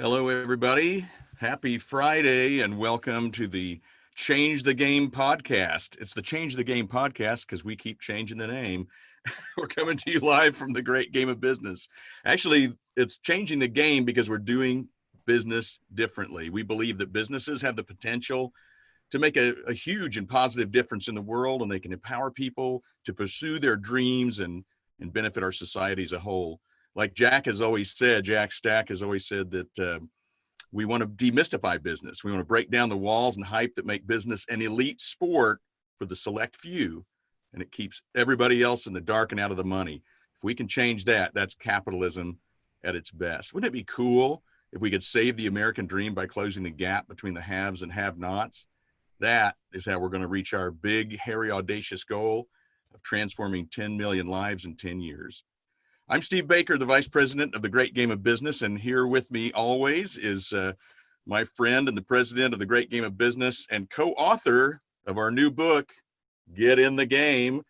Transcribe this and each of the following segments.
Hello, everybody. Happy Friday, and welcome to the Change the Game podcast. It's the Change the Game podcast because we keep changing the name. We're coming to you live from the great game of business. Actually, it's changing the game because we're doing business differently. We believe that businesses have the potential to make a huge and positive difference in the world, and they can empower people to pursue their dreams and benefit our society as a whole. Like Jack Stack has always said that we want to demystify business. We want to break down the walls and hype that make business an elite sport for the select few, and it keeps everybody else in the dark and out of the money. If we can change that, that's capitalism at its best. Wouldn't it be cool if we could save the American dream by closing the gap between the haves and have-nots? That is how we're going to reach our big, hairy, audacious goal of transforming 10 million lives in 10 years. I'm Steve Baker, the Vice President of the Great Game of Business, and here with me always is my friend and the President of the Great Game of Business and co-author of our new book, Get in the Game,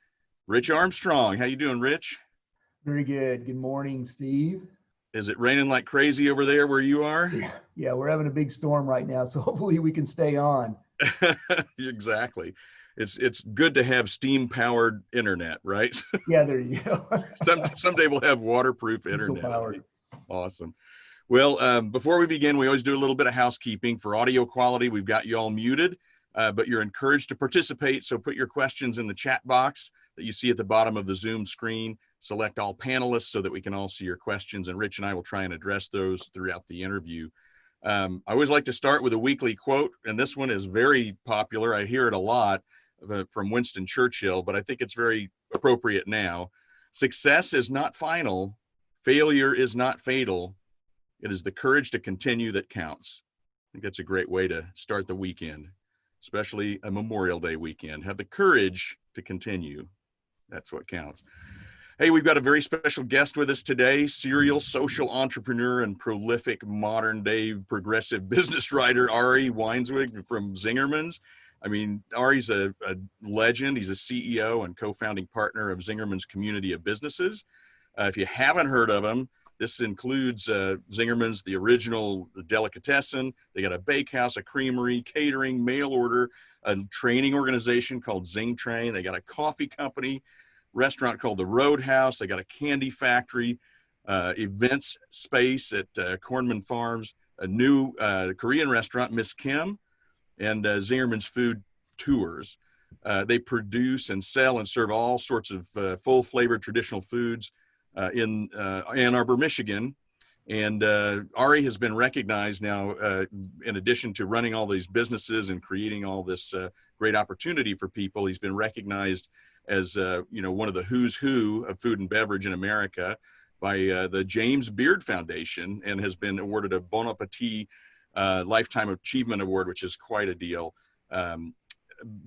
Rich Armstrong. How you doing, Rich? Very good. Good morning, Steve. Is it raining like crazy over there where you are? Yeah, we're having a big storm right now, so hopefully we can stay on. Exactly. It's good to have steam-powered internet, right? Yeah, there you go. Someday we'll have waterproof internet. Awesome. Well, before we begin, we always do a little bit of housekeeping. For audio quality, we've got you all muted, but you're encouraged to participate. So put your questions in the chat box that you see at the bottom of the Zoom screen. Select all panelists so that we can all see your questions, and Rich and I will try and address those throughout the interview. I always like to start with a weekly quote, and this one is very popular. I hear it a lot from Winston Churchill, but I think it's very appropriate now. Success is not final. Failure is not fatal. It is the courage to continue that counts. I think that's a great way to start the weekend, especially a Memorial Day weekend. Have the courage to continue. That's what counts. Hey, we've got a very special guest with us today, serial social entrepreneur and prolific modern-day progressive business writer, Ari Weinzweig from Zingerman's. I mean, Ari's a legend. He's a CEO and co-founding partner of Zingerman's community of businesses. If you haven't heard of him, this includes Zingerman's, the original delicatessen. They got a bakehouse, a creamery, catering, mail order, a training organization called Zing Train. They got a coffee company, restaurant called the Roadhouse. They got a candy factory, events space at Cornman Farms, a new Korean restaurant, Miss Kim, and Zingerman's Food Tours. They produce and sell and serve all sorts of full-flavored traditional foods in Ann Arbor, Michigan. And Ari has been recognized now, in addition to running all these businesses and creating all this great opportunity for people, he's been recognized as one of the who's who of food and beverage in America by the James Beard Foundation, and has been awarded a Bon Appetit Lifetime Achievement Award, which is quite a deal.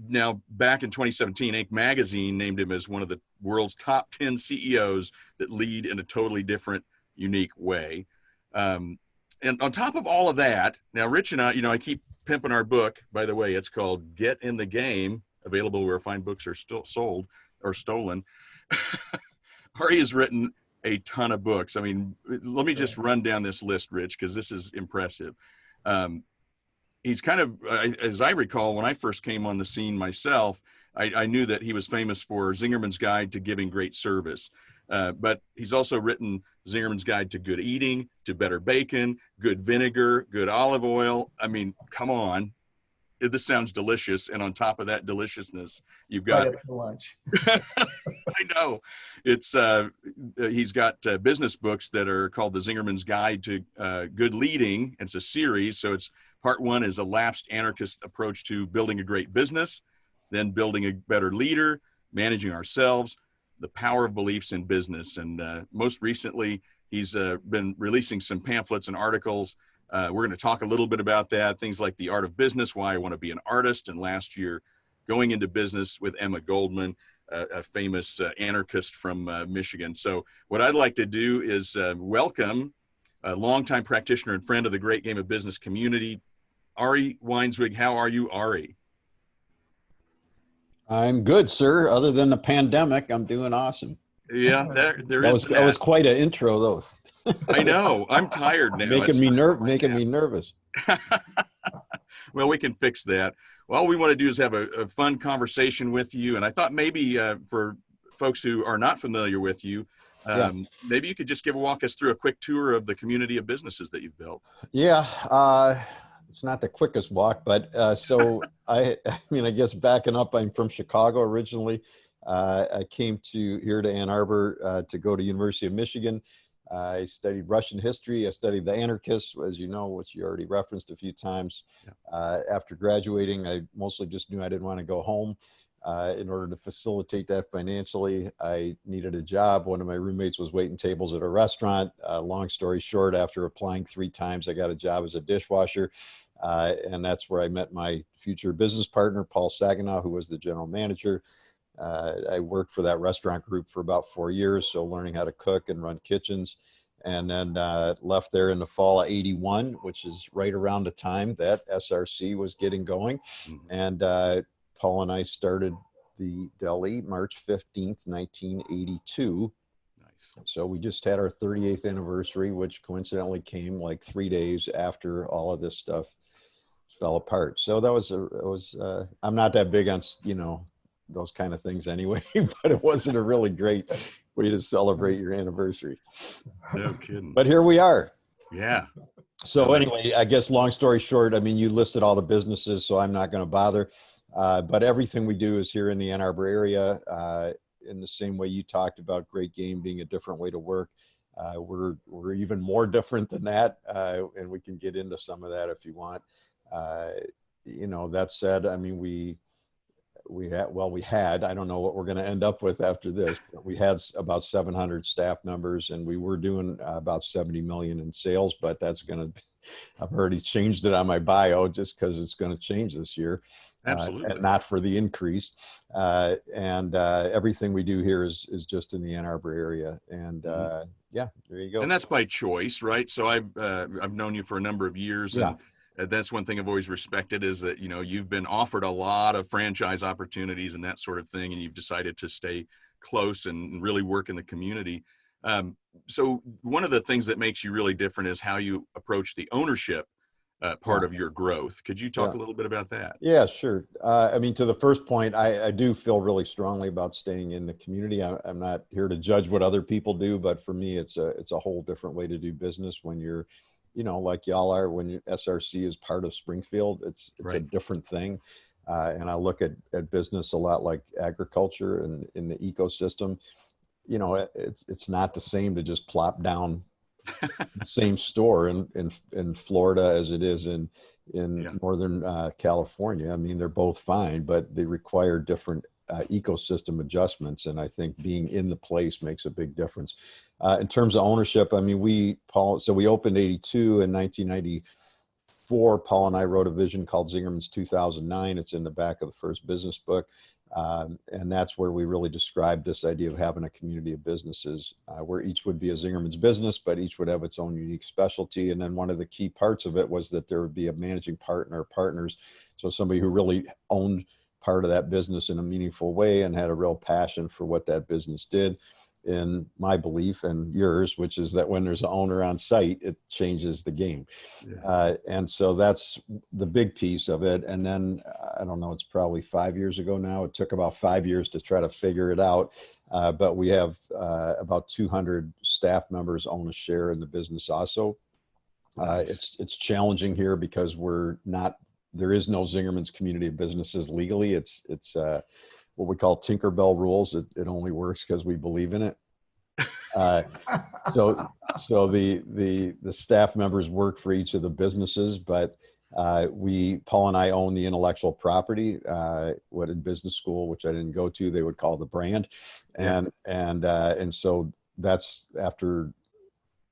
Now, back in 2017, Inc. magazine named him as one of the world's top 10 CEOs that lead in a totally different, unique way. And on top of all of that, now Rich and I keep pimping our book. By the way, it's called Get in the Game, available where fine books are still sold or stolen. Ari has written a ton of books. I mean, let me just run down this list, Rich, because this is impressive. He's kind of, as I recall, when I first came on the scene myself, I knew that he was famous for Zingerman's Guide to Giving Great Service. But he's also written Zingerman's Guide to Good Eating, to Better Bacon, Good Vinegar, Good Olive Oil. I mean, come on. This sounds delicious. And on top of that deliciousness, you've got lunch. I know. It's he's got business books that are called the Zingerman's Guide to Good Leading. It's a series. So it's part one is a lapsed anarchist approach to building a great business, then building a better leader, managing ourselves, the power of beliefs in business. And most recently, he's been releasing some pamphlets and articles. We're going to talk a little bit about that, things like The Art of Business, Why I Want to Be an Artist, and last year, Going into Business with Emma Goldman, a famous anarchist from Michigan. So what I'd like to do is welcome a longtime practitioner and friend of the Great Game of Business community, Ari Weinzweig. How are you, Ari? I'm good, sir. Other than the pandemic, I'm doing awesome. Yeah, there that is that was quite an intro, though. I know. I'm tired now. Making me nervous. Well, we can fix that. Well, all we want to do is have a fun conversation with you. And I thought maybe for folks who are not familiar with you, maybe you could just walk us through a quick tour of the community of businesses that you've built. Yeah. It's not the quickest walk, but so I mean, I guess backing up, I'm from Chicago originally. I came here to Ann Arbor to go to University of Michigan. I studied Russian history. I studied the anarchists, as you know, which you already referenced a few times. After graduating, I mostly just knew I didn't want to go home. In order to facilitate that financially, I needed a job. One of my roommates was waiting tables at a restaurant. Long story short, after applying 3 times, I got a job as a dishwasher. And that's where I met my future business partner, Paul Saginaw, who was the general manager. I worked for that restaurant group for about 4 years, so learning how to cook and run kitchens, and then left there in the fall of '81, which is right around the time that SRC was getting going. And Paul and I started the deli March 15th, 1982. Nice. So we just had our 38th anniversary, which coincidentally came like 3 days after all of this stuff fell apart. So that was I'm not that big on, those kind of things anyway, but it wasn't a really great way to celebrate your anniversary. No kidding. But here we are. Yeah. So anyway, I guess long story short, I mean, you listed all the businesses, so I'm not going to bother. But everything we do is here in the Ann Arbor area. In the same way you talked about great game being a different way to work. We're even more different than that. And we can get into some of that if you want. That said, I mean, we had, I don't know what we're going to end up with after this, but we had about 700 staff members, and we were doing about 70 million in sales, but I've already changed it on my bio just because it's going to change this year. Absolutely. And not for the increase. And everything we do here is just in the Ann Arbor area. And there you go. And that's by choice, right? So I've known you for a number of years. Yeah. And that's one thing I've always respected is that, you've been offered a lot of franchise opportunities and that sort of thing, and you've decided to stay close and really work in the community. So one of the things that makes you really different is how you approach the ownership part of your growth. Could you talk a little bit about that? Yeah, sure. I mean, to the first point, I do feel really strongly about staying in the community. I'm not here to judge what other people do, but for me, it's a whole different way to do business when you're, like y'all are, when SRC is part of Springfield. It's right. A different thing. And I look at business a lot like agriculture and in the ecosystem. It's not the same to just plop down the same store in Florida as it is in Northern California. I mean, they're both fine, but they require different ecosystem adjustments. And I think being in the place makes a big difference. In terms of ownership, I mean, we opened 82 in 1994. Paul and I wrote a vision called Zingerman's 2009. It's in the back of the first business book. And that's where we really described this idea of having a community of businesses where each would be a Zingerman's business, but each would have its own unique specialty. And then one of the key parts of it was that there would be a managing partner or partners. So somebody who really owned part of that business in a meaningful way and had a real passion for what that business did. In my belief and yours, which is that when there's an owner on site, it changes the game. Yeah. And so that's the big piece of it. And then, I don't know, it's probably 5 years ago now. It took about 5 years to try to figure it out. But we have about 200 staff members own a share in the business also. It's challenging here because there is no Zingerman's community of businesses legally. It's what we call Tinkerbell rules. It only works because we believe in it. So the staff members work for each of the businesses, but Paul and I own the intellectual property. What in business school, which I didn't go to, they would call the brand, and so that's after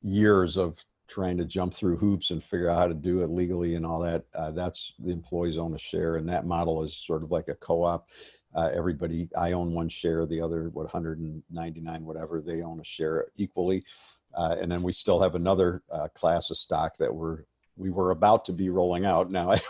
years of trying to jump through hoops and figure out how to do it legally and all that. That's the employees own a share, and that model is sort of like a co-op. I own one share, the other, 199, whatever, they own a share equally. And then we still have another class of stock that we were about to be rolling out. Now, I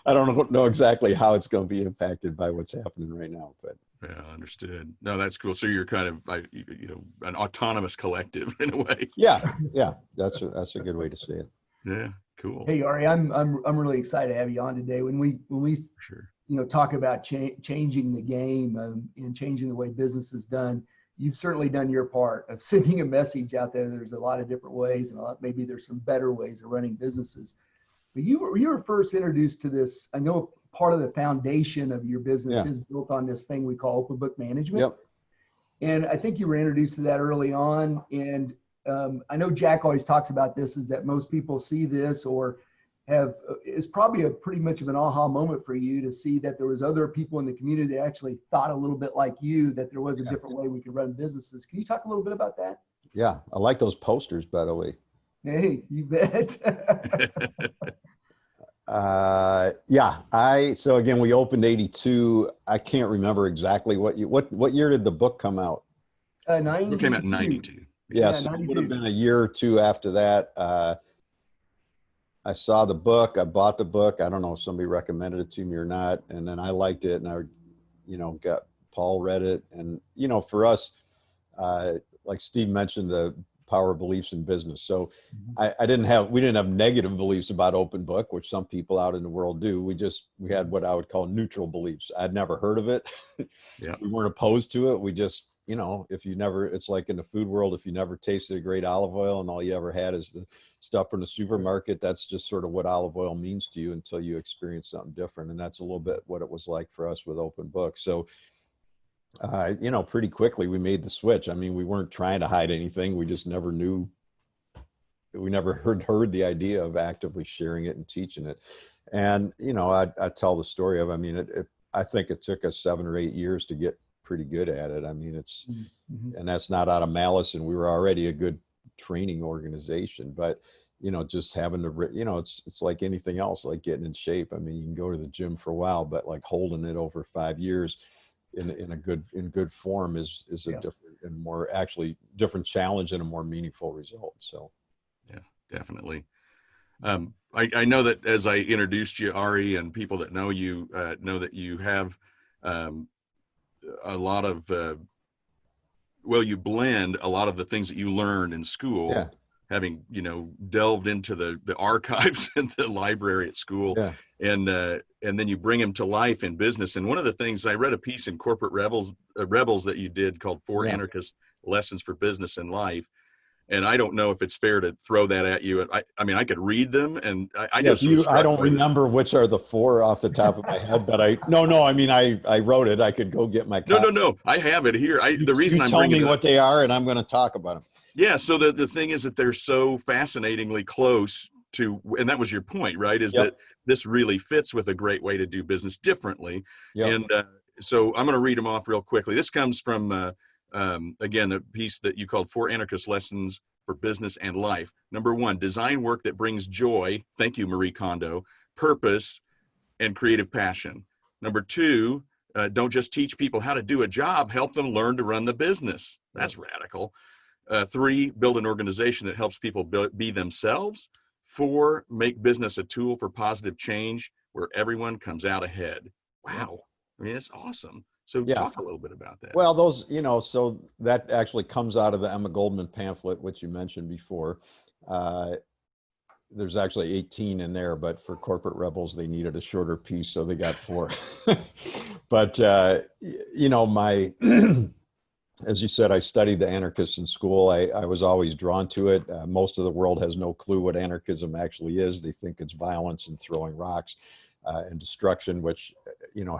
don't know exactly how it's going to be impacted by what's happening right now, but Yeah, understood. No, that's cool. So you're kind of, an autonomous collective in a way. Yeah, yeah, that's a good way to say it. Yeah, cool. Hey, Ari, I'm really excited to have you on today. When we Sure. talk about changing the game and changing the way business is done, you've certainly done your part of sending a message out there. There's a lot of different ways, and maybe there's some better ways of running businesses. But you were first introduced to this. I know part of the foundation of your business is built on this thing we call open book management. Yep. And I think you were introduced to that early on. And I know Jack always talks about this, is that most people see this or is probably a pretty much of an aha moment for you to see that there was other people in the community that actually thought a little bit like you, that there was a different way we could run businesses. Can you talk a little bit about that? Yeah, I like those posters, by the way. Hey, you bet. So again, we opened 82. I can't remember exactly what year did the book come out? 92. It came out in 92. Yeah, so it would have been a year or two after that. I saw the book, I bought the book. I don't know if somebody recommended it to me or not. And then I liked it, and I, Paul read it. And, for us, like Steve mentioned, the power of beliefs in business. So we didn't have negative beliefs about open book, which some people out in the world do. We had what I would call neutral beliefs. I'd never heard of it. Yeah. We weren't opposed to it. We just, it's like in the food world, if you never tasted a great olive oil and all you ever had is the stuff from the supermarket, that's just sort of what olive oil means to you until you experience something different. And that's a little bit what it was like for us with open book. So, pretty quickly we made the switch. I mean, we weren't trying to hide anything. We just never knew. We never heard the idea of actively sharing it and teaching it. And, I tell the story of, I think it took us 7 or 8 years to get pretty good at it. I mean, and that's not out of malice, and we were already a good training organization, but, just having to, it's like anything else, like getting in shape. I mean, you can go to the gym for a while, but like holding it over 5 years in good form is a different and different challenge and a more meaningful result. So yeah, definitely. I know that as I introduced you, Ari, and people that know you know that you have a lot of you blend a lot of the things that you learned in school, having delved into the archives and the library at school, and then you bring them to life in business. And one of the things, I read a piece in Corporate Rebels that you did called 4 Anarchist Lessons for Business and Life. And I don't know if it's fair to throw that at you. I mean, I could read them, and I don't remember which are the 4 off the top of my head, but I wrote it. I could go get my copy. No, I have it here. The reason I'm bringing me what they are, and I'm going to talk about them. Yeah. So the thing is that they're so fascinatingly close to, and that was your point, right? Is that this really fits with a great way to do business differently. And so I'm going to read them off real quickly. This comes from, again, a piece that you called 4 Anarchist Lessons for Business and Life. Number 1, design work that brings joy. Thank you, Marie Kondo. Purpose and creative passion. Number 2, don't just teach people how to do a job, help them learn to run the business. That's radical. 3, build an organization that helps people be themselves. 4, make business a tool for positive change where everyone comes out ahead. Wow. I mean, it's awesome. So talk a little bit about that. Well, those, so that actually comes out of the Emma Goldman pamphlet, which you mentioned before. There's actually 18 in there, but for Corporate Rebels, they needed a shorter piece, so they got 4. But, as you said, I studied the anarchists in school. I was always drawn to it. Most of the world has no clue what anarchism actually is. They think it's violence and throwing rocks and destruction, which,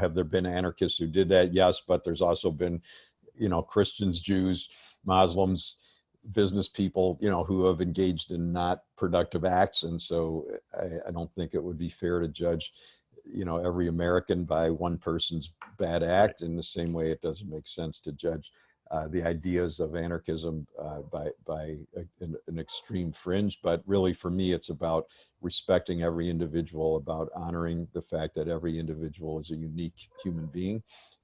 have there been anarchists who did that? Yes, but there's also been, Christians, Jews, Muslims, business people, who have engaged in not productive acts. And so I don't think it would be fair to judge, every American by one person's bad act. In the same way, it doesn't make sense to judge the ideas of anarchism by an extreme fringe. But really, for me, it's about respecting every individual, about honoring the fact that every individual is a unique human being,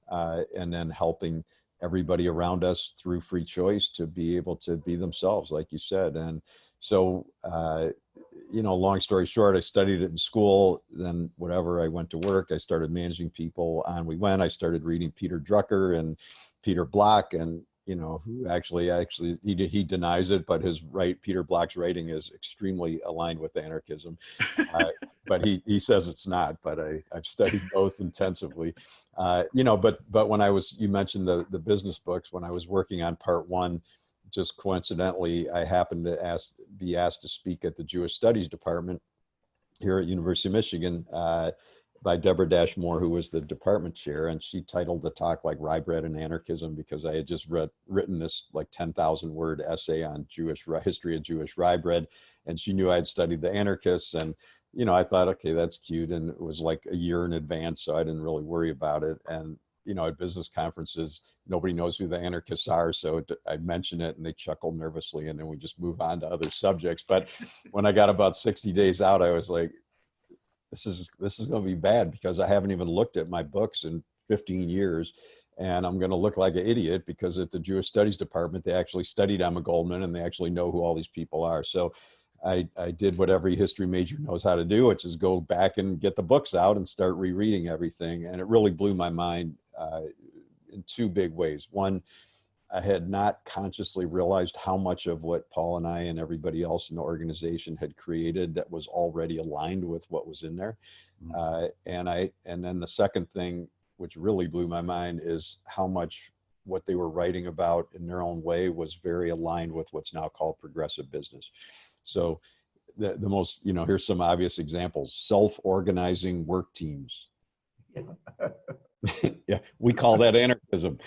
and then helping everybody around us through free choice to be able to be themselves, like you said. And so, long story short, I studied it in school. Then whatever, I went to work. I started managing people. On we went. I started reading Peter Drucker and Peter Block, and who actually he denies it, but Peter Block's writing is extremely aligned with anarchism. But he says it's not, but I've studied both intensively. But when you mentioned the business books, when I was working on part one, just coincidentally, I happened to be asked to speak at the Jewish Studies department here at University of Michigan by Deborah Dash Moore, who was the department chair, and she titled the talk like Rye Bread and Anarchism, because I had just written this like 10,000 word essay on history of Jewish rye bread, and she knew I had studied the anarchists, and I thought, okay, that's cute, and it was like a year in advance, so I didn't really worry about it. And at business conferences, nobody knows who the anarchists are, so I mention it and they chuckle nervously, and then we just move on to other subjects. But when I got about 60 days out, I was like, this is going to be bad, because I haven't even looked at my books in 15 years, and I'm going to look like an idiot, because at the Jewish Studies department, they actually studied Emma Goldman and they actually know who all these people are. So I did what every history major knows how to do, which is go back and get the books out and start rereading everything. And it really blew my mind in two big ways. One, I had not consciously realized how much of what Paul and I and everybody else in the organization had created that was already aligned with what was in there. And then the second thing, which really blew my mind, is how much what they were writing about in their own way was very aligned with what's now called progressive business. So the most, here's some obvious examples: self-organizing work teams. Yeah, we call that anarchism.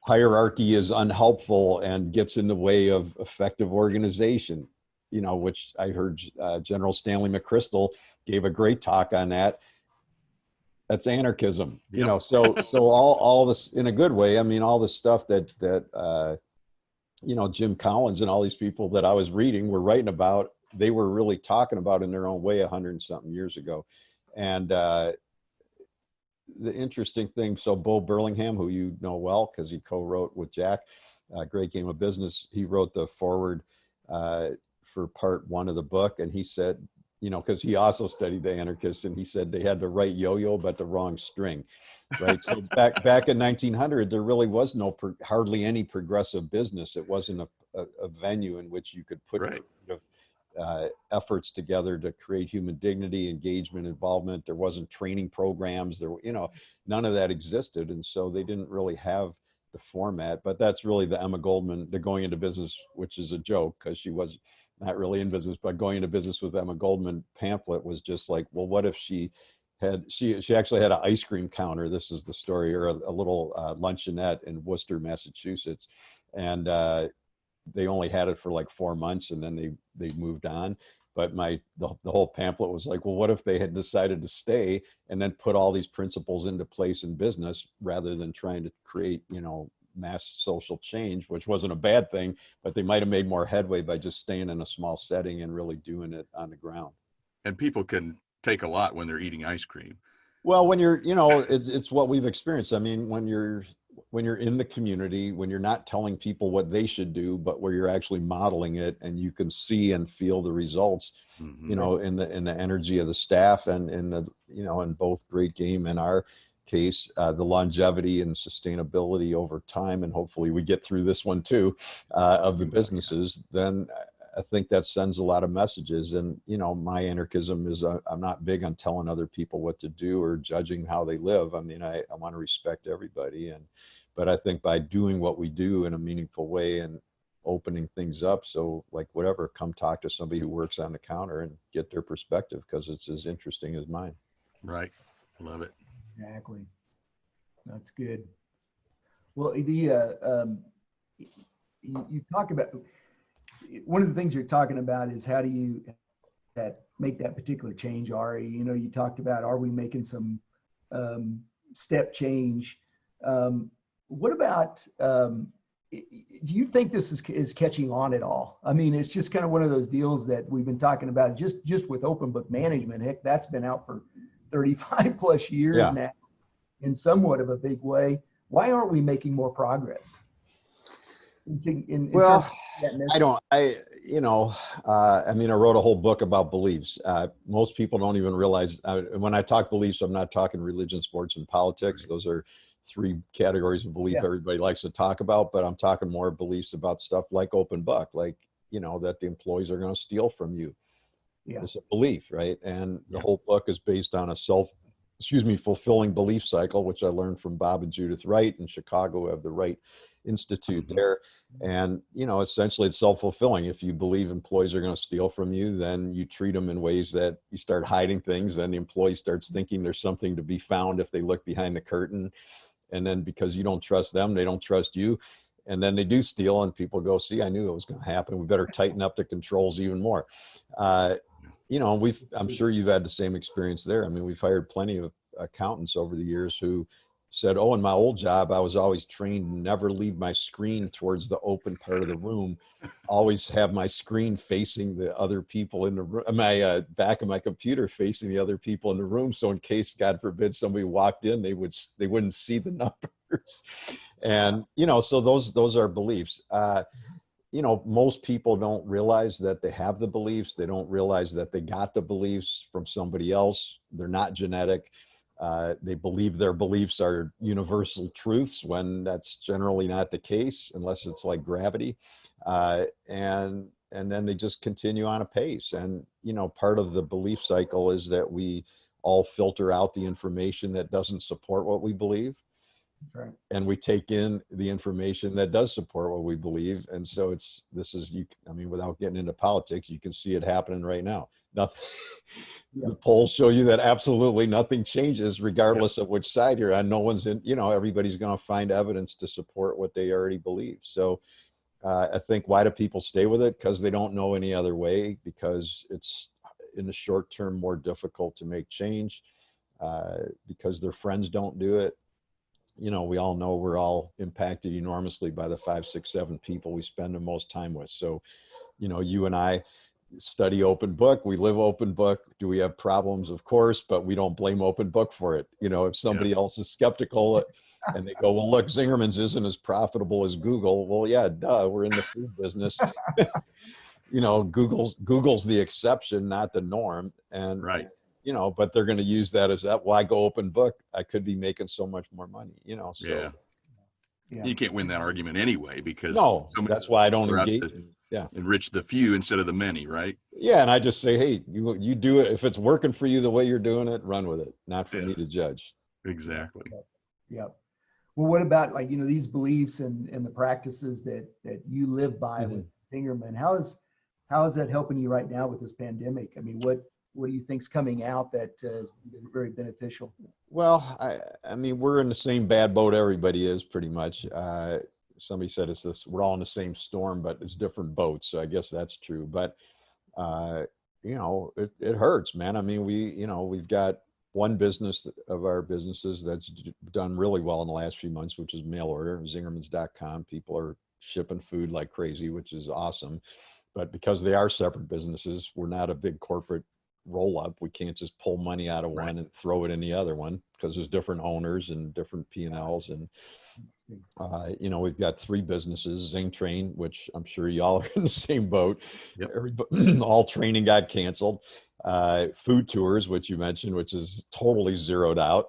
Hierarchy is unhelpful and gets in the way of effective organization, which I heard General Stanley McChrystal gave a great talk on that. That's anarchism. Yep. So all this, in a good way, I mean, all the stuff that Jim Collins and all these people that I was reading were writing about, they were really talking about in their own way 100 and something years ago. And the interesting thing, so Bo Burlingham, who you know well because he co-wrote with Jack, Great Game of Business, he wrote the foreword for part one of the book, and he said, because he also studied the anarchists, and he said they had the right yo-yo but the wrong string, right? So back in 1900, there really was hardly any progressive business. It wasn't a venue in which you could put right. Efforts together to create human dignity, engagement, involvement. There wasn't training programs. None of that existed, and so they didn't really have the format. But that's really the Emma Goldman, the Going Into Business, which is a joke because she was not really in business, but Going Into Business with Emma Goldman pamphlet was just like, well, what if she actually had an ice cream counter. This is the story, or a little luncheonette in Worcester, Massachusetts, and they only had it for like 4 months, and then they moved on. But the whole pamphlet was like, well, what if they had decided to stay and then put all these principles into place in business rather than trying to create, mass social change, which wasn't a bad thing, but they might have made more headway by just staying in a small setting and really doing it on the ground. And people can take a lot when they're eating ice cream. Well, when you're, it's what we've experienced. I mean, when you're in the community, when you're not telling people what they should do, but where you're actually modeling it, and you can see and feel the results, in the energy of the staff, and in the, in both Great Game and our case, the longevity and sustainability over time, and hopefully we get through this one too, of the businesses, then I think that sends a lot of messages. And, my anarchism is I'm not big on telling other people what to do or judging how they live. I mean, I want to respect everybody. But I think by doing what we do in a meaningful way and opening things up, so like whatever, come talk to somebody who works on the counter and get their perspective, because it's as interesting as mine. Right. Love it. Exactly. That's good. Well, you talk about, one of the things you're talking about is how do you make that particular change, Ari? You talked about, are we making some step change? What about, do you think this is catching on at all? I mean, it's just kind of one of those deals that we've been talking about just with open book management. Heck, that's been out for 35 plus years now in somewhat of a big way. why aren't we making more progress? Well, terms of that message? I mean, I wrote a whole book about beliefs. Most people don't even realize, when I talk beliefs, I'm not talking religion, sports, and politics. Those are three categories of belief everybody likes to talk about, but I'm talking more beliefs about stuff like open book, like, that the employees are going to steal from you. Yeah. It's a belief, right? And the whole book is based on a fulfilling belief cycle, which I learned from Bob and Judith Wright in Chicago. We have the Wright Institute there. And, essentially it's self-fulfilling. If you believe employees are going to steal from you, then you treat them in ways that you start hiding things. Then the employee starts thinking there's something to be found if they look behind the curtain. And then because you don't trust them, they don't trust you. And then they do steal, and people go, see, I knew it was going to happen. We better tighten up the controls even more. I'm sure you've had the same experience there. I mean, we've hired plenty of accountants over the years who said, oh, in my old job, I was always trained to never leave my screen towards the open part of the room, always have my screen facing the other people in the room, my back of my computer facing the other people in the room. So in case, God forbid, somebody walked in, they wouldn't see the numbers. And, so those are beliefs. Most people don't realize that they have the beliefs. They don't realize that they got the beliefs from somebody else. They're not genetic. They believe their beliefs are universal truths when that's generally not the case, unless it's like gravity. And then they just continue on a pace. And, part of the belief cycle is that we all filter out the information that doesn't support what we believe. Right. And we take in the information that does support what we believe. And so without getting into politics, you can see it happening right now. Nothing. The polls show you that absolutely nothing changes regardless of which side you're on. No one's in, everybody's going to find evidence to support what they already believe. So I think, why do people stay with it? Because they don't know any other way, because it's in the short term more difficult to make change, because their friends don't do it. We all know we're all impacted enormously by the 5, 6, 7 people we spend the most time with. So, you and I study open book, we live open book. Do we have problems? Of course, but we don't blame open book for it. If somebody else is skeptical and they go, well, look, Zingerman's isn't as profitable as Google. Well, yeah, duh, we're in the food business. Google's the exception, not the norm. And right. But they're going to use that as that. Why go open book? I could be making so much more money, so. Yeah. You can't win that argument anyway, because that's why I don't engage. Enrich the few instead of the many, right? Yeah. And I just say, hey, you do it. If it's working for you the way you're doing it, run with it. Not for me to judge. Exactly. Yep. Well, what about these beliefs and the practices that you live by with Zingerman? How is that helping you right now with this pandemic? I mean, what do you think's coming out that is very beneficial? Well, I mean, we're in the same bad boat everybody is, pretty much. Somebody said we're all in the same storm, but it's different boats. So I guess that's true. But, it hurts, man. I mean, we've got one business of our businesses that's done really well in the last few months, which is mail order, Zingermans.com. People are shipping food like crazy, which is awesome. But because they are separate businesses, we're not a big corporate roll up. We can't just pull money out of one and throw it in the other one, because there's different owners and different P&Ls. And, we've got 3 businesses, Zing Train, which I'm sure y'all are in the same boat. Yep. All training got canceled. Food tours, which you mentioned, which is totally zeroed out,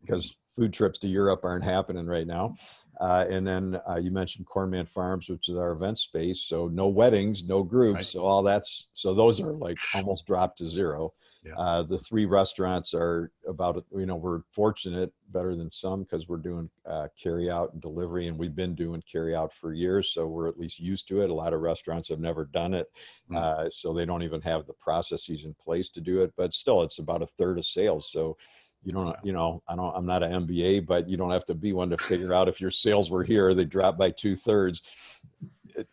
because food trips to Europe aren't happening right now. And then you mentioned Cornman Farms, which is our event space. So no weddings, no groups. Right. So those are like almost dropped to zero. Yeah. The 3 restaurants are about, we're fortunate, better than some, because we're doing carry out and delivery, and we've been doing carry out for years. So we're at least used to it. A lot of restaurants have never done it. So they don't even have the processes in place to do it, but still it's about 1/3 of sales. So you don't, I'm not an MBA, but you don't have to be one to figure out if your sales were here, they dropped by 2/3.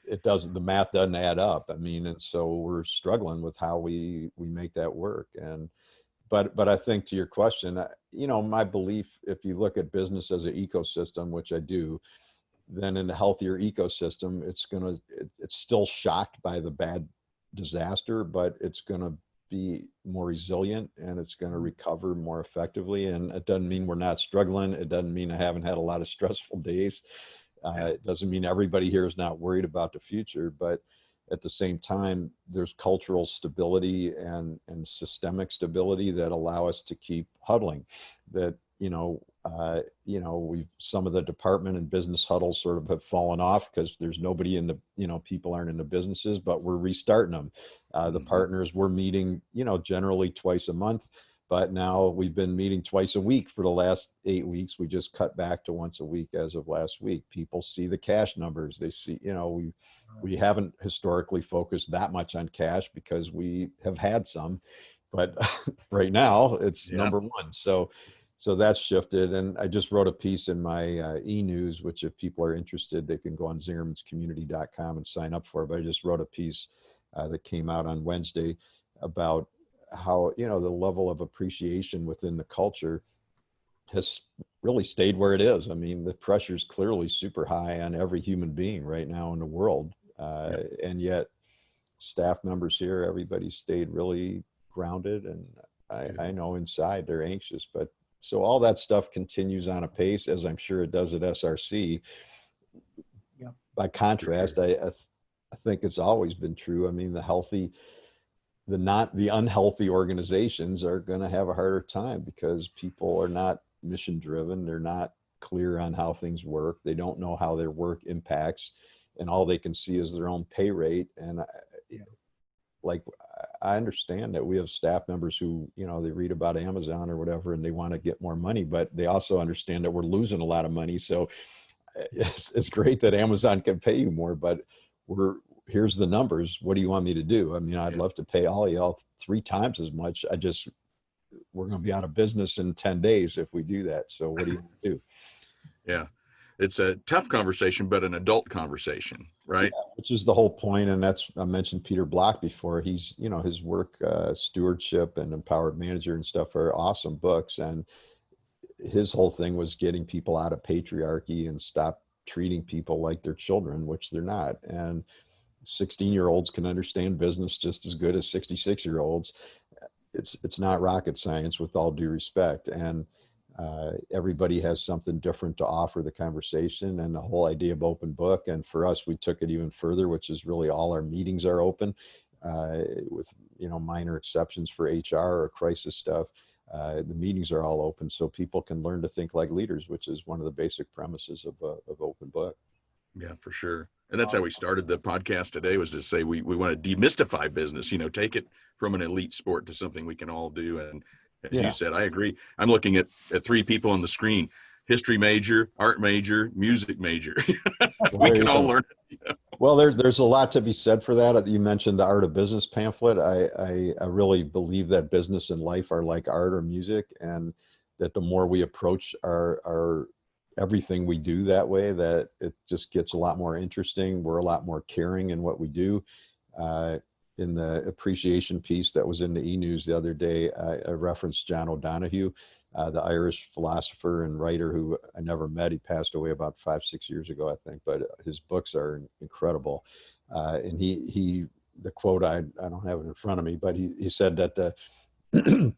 It doesn't, the math doesn't add up. I mean, and so we're struggling with how we make that work. And, but I think, to your question, my belief, if you look at business as an ecosystem, which I do, then in a healthier ecosystem, it's still shocked by the bad disaster, but it's going to be more resilient and it's going to recover more effectively. And it doesn't mean we're not struggling. It doesn't mean I haven't had a lot of stressful days. It doesn't mean everybody here is not worried about the future, but at the same time, there's cultural stability and systemic stability that allow us to keep huddling. That, some of the department and business huddles sort of have fallen off because there's nobody in the, people aren't in the businesses, but we're restarting them. The partners we're meeting, generally twice a month, but now we've been meeting twice a week for the last 8 weeks. We just cut back to once a week as of last week. People see the cash numbers. They see, we haven't historically focused that much on cash because we have had some, but right now it's number one. So that's shifted. And I just wrote a piece in my e-news, which if people are interested, they can go on zingermanscommunity.com and sign up for it. But I just wrote a piece that came out on Wednesday about how, the level of appreciation within the culture has really stayed where it is. I mean, the pressure is clearly super high on every human being right now in the world. And yet staff members here, everybody stayed really grounded. And I know inside they're anxious, but so all that stuff continues on a pace, as I'm sure it does at SRC. By contrast, I think it's always been true. I mean, the unhealthy organizations are going to have a harder time because people are not mission driven. They're not clear on how things work. They don't know how their work impacts, and all they can see is their own pay rate. And I understand that we have staff members who, they read about Amazon or whatever, and they want to get more money, but they also understand that we're losing a lot of money. So it's great that Amazon can pay you more, but here's the numbers. What do you want me to do? I mean, I'd love to pay all y'all 3 times as much. We're going to be out of business in 10 days if we do that. So what do you want to do? Yeah. It's a tough conversation, but an adult conversation, right? Yeah, which is the whole point. And I mentioned Peter Block before. He's, his work, Stewardship and Empowered Manager and stuff are awesome books. And his whole thing was getting people out of patriarchy and stop treating people like they're children, which they're not. And 16-year-olds can understand business just as good as 66-year-olds. It's not rocket science, with all due respect. And everybody has something different to offer the conversation, and the whole idea of open book. And for us, we took it even further, which is really all our meetings are open, with minor exceptions for HR or crisis stuff. The meetings are all open, so people can learn to think like leaders, which is one of the basic premises of open book. Yeah, for sure. And that's how we started the podcast today, was to say we want to demystify business, take it from an elite sport to something we can all do. And as you said, I agree. I'm looking at 3 people on the screen: history major, art major, music major. We can all learn. Well, there's a lot to be said for that. You mentioned the Art of Business pamphlet. I really believe that business and life are like art or music, and that the more we approach our everything we do that way, that it just gets a lot more interesting. We're a lot more caring in what we do. In the appreciation piece that was in the e-news the other day, I referenced John O'Donohue, the Irish philosopher and writer who I never met. He passed away about 5-6 years ago, I think, but his books are incredible. And the quote, I don't have it in front of me, but he said that the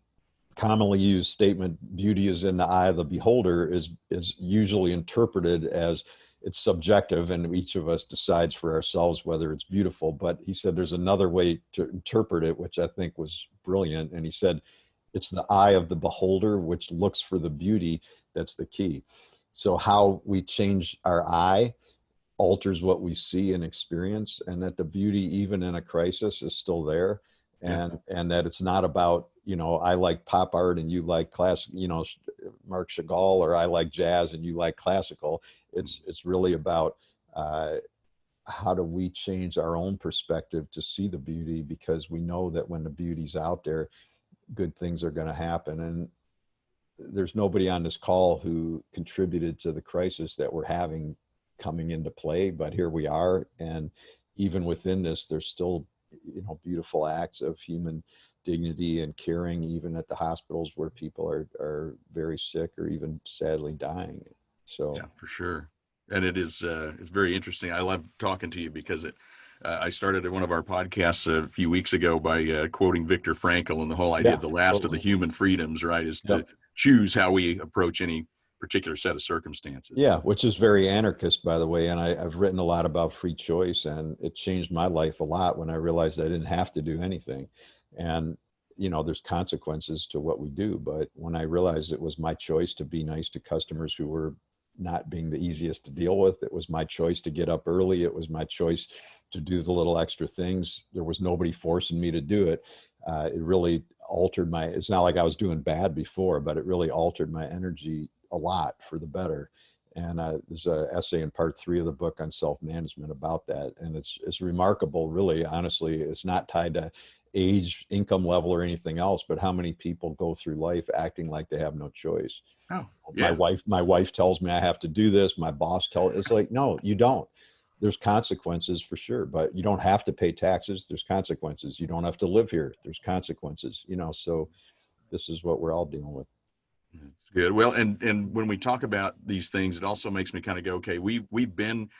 commonly used statement, beauty is in the eye of the beholder, is usually interpreted as it's subjective, and each of us decides for ourselves whether it's beautiful. But he said there's another way to interpret it, which I think was brilliant. And he said, it's the eye of the beholder, which looks for the beauty. That's the key. So how we change our eye alters what we see and experience, and that the beauty, even in a crisis, is still there. And that it's not about, I like pop art and you like Marc Chagall, or I like jazz and you like classical. It's really about how do we change our own perspective to see the beauty, because we know that when the beauty's out there, good things are going to happen. And there's nobody on this call who contributed to the crisis that we're having coming into play, but here we are. And even within this, there's still beautiful acts of human dignity and caring, even at the hospitals where people are very sick or even sadly dying. So yeah, for sure. And it is it's very interesting. I love talking to you because I started one of our podcasts a few weeks ago by quoting Viktor Frankl, and the whole idea of the last of the human freedoms, right, is to choose how we approach any particular set of circumstances. Yeah, which is very anarchist, by the way. And I've written a lot about free choice, and it changed my life a lot when I realized I didn't have to do anything. And, you know, there's consequences to what we do. But when I realized it was my choice to be nice to customers who were not being the easiest to deal with, it was my choice to get up early. It was my choice to do the little extra things. There was nobody forcing me to do it. It really altered it's not like I was doing bad before, but it really altered my energy a lot for the better. And there's an essay in part 3 of the book on self-management about that. And it's remarkable, really, honestly. It's not tied to age, income level, or anything else, but how many people go through life acting like they have no choice. Oh, yeah. My wife tells me I have to do this. My boss it's like, no, you don't. There's consequences for sure, but you don't have to pay taxes. There's consequences. You don't have to live here. There's consequences, you know, so this is what we're all dealing with. That's good. Well, and when we talk about these things, it also makes me kind of go, okay, we've been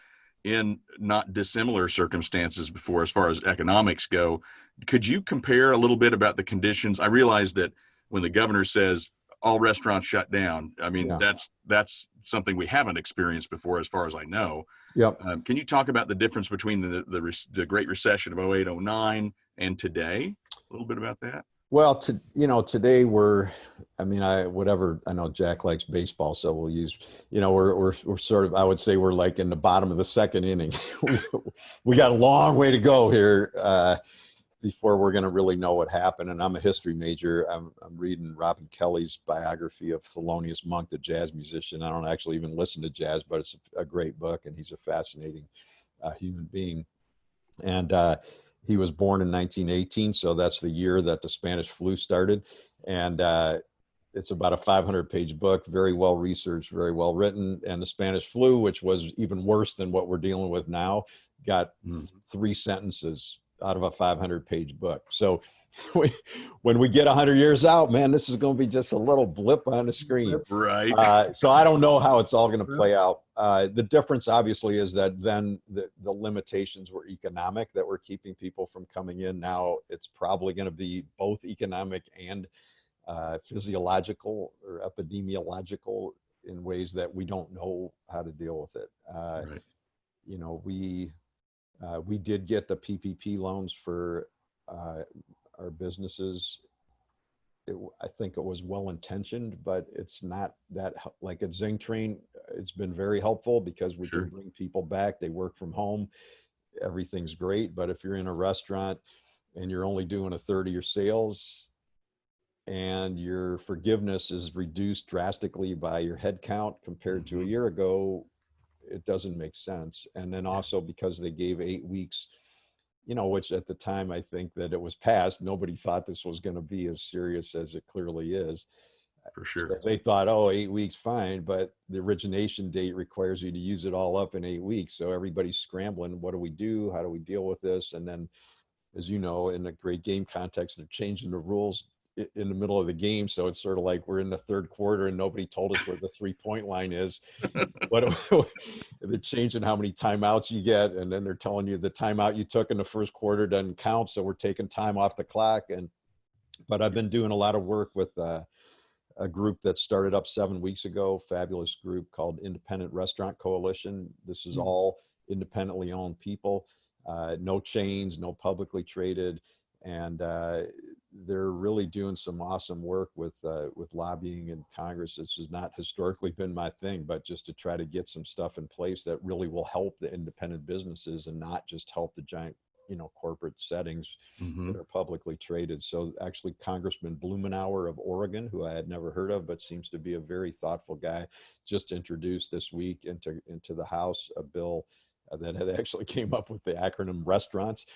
in not dissimilar circumstances before as far as economics go. Could you compare a little bit about the conditions? I realize that when the governor says all restaurants shut down, I mean, that's something we haven't experienced before, as far as I know. Yep. Can you talk about the difference between the Great Recession of 08, 09 and today? A little bit about that. Well, today I know Jack likes baseball, so we'll use, we're sort of, I would say we're like in the bottom of the second inning. We got a long way to go here before we're going to really know what happened. And I'm a history major. I'm reading Robin Kelly's biography of Thelonious Monk, the jazz musician. I don't actually even listen to jazz, but it's a great book, and he's a fascinating human being. And he was born in 1918, so that's the year that the Spanish flu started. And it's about a 500-page book, very well researched, very well written. And the Spanish flu, which was even worse than what we're dealing with now, got 3 sentences out of a 500-page book. So when we get 100 years out, man, this is going to be just a little blip on the screen. Right. So I don't know how it's all going to play out. The difference, obviously, is that then the limitations were economic, that were keeping people from coming in. Now it's probably going to be both economic and physiological or epidemiological in ways that we don't know how to deal with it. Right. You know, we did get the PPP loans for our businesses. I think it was well-intentioned, but it's not that, like at Zing Train, it's been very helpful because we can bring people back. They work from home. Everything's great. But if you're in a restaurant and you're only doing a third of your sales and your forgiveness is reduced drastically by your head count compared to a year ago, it doesn't make sense. And then also because they gave 8 weeks, which at the time I think that it was passed, nobody thought this was going to be as serious as it clearly is. For sure. So they thought, 8 weeks, fine, but the origination date requires you to use it all up in 8 weeks. So everybody's scrambling. What do we do? How do we deal with this? And then, as you know, in a great game context, they're changing the rules in the middle of the game. So it's sort of like we're in the third quarter and nobody told us where the 3-point line is. They're changing how many timeouts you get. And then they're telling you the timeout you took in the first quarter doesn't count. So we're taking time off the clock. But I've been doing a lot of work with a group that started up 7 weeks ago, fabulous group called Independent Restaurant Coalition. This is all independently owned people, no chains, no publicly traded. And they're really doing some awesome work with lobbying in Congress. This has not historically been my thing, but just to try to get some stuff in place that really will help the independent businesses and not just help the giant, corporate settings that are publicly traded. So actually Congressman Blumenauer of Oregon, who I had never heard of, but seems to be a very thoughtful guy, just introduced this week into the House a bill that had actually came up with the acronym restaurants,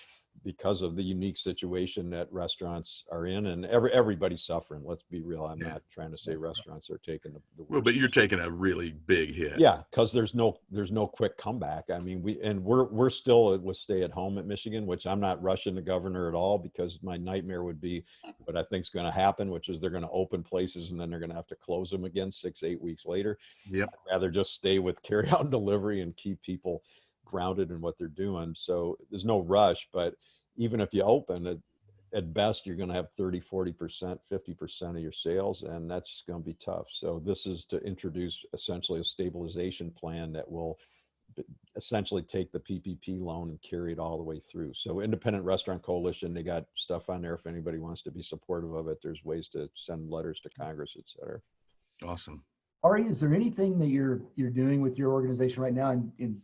because of the unique situation that restaurants are in, and everybody's suffering. Let's be real. I'm not trying to say restaurants are taking the worst. Well, but you're taking a really big hit. Yeah, because there's no quick comeback. I mean, we're still with stay at home at Michigan, which I'm not rushing the governor at all, because my nightmare would be what I think is going to happen, which is they're going to open places and then they're going to have to close them again 6-8 weeks later. Yep. I'd rather just stay with carry out and delivery and keep people grounded in what they're doing. So there's no rush, but even if you open it, at best, you're going to have 30, 40%, 50% of your sales, and that's going to be tough. So this is to introduce essentially a stabilization plan that will essentially take the PPP loan and carry it all the way through. So Independent Restaurant Coalition, they got stuff on there if anybody wants to be supportive of it. There's ways to send letters to Congress, et cetera. Awesome. Ari, is there anything that you're doing with your organization right now in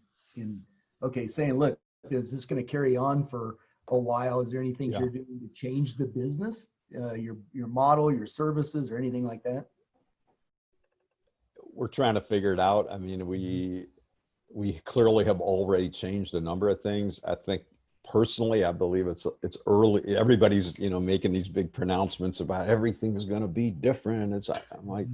saying, look, is this going to carry on for a while? Is there anything you're doing to change the business, your model, your services, or anything like that? We're trying to figure it out. I mean, we clearly have already changed a number of things. I think personally, I believe it's early. Everybody's, making these big pronouncements about everything is going to be different. I'm like,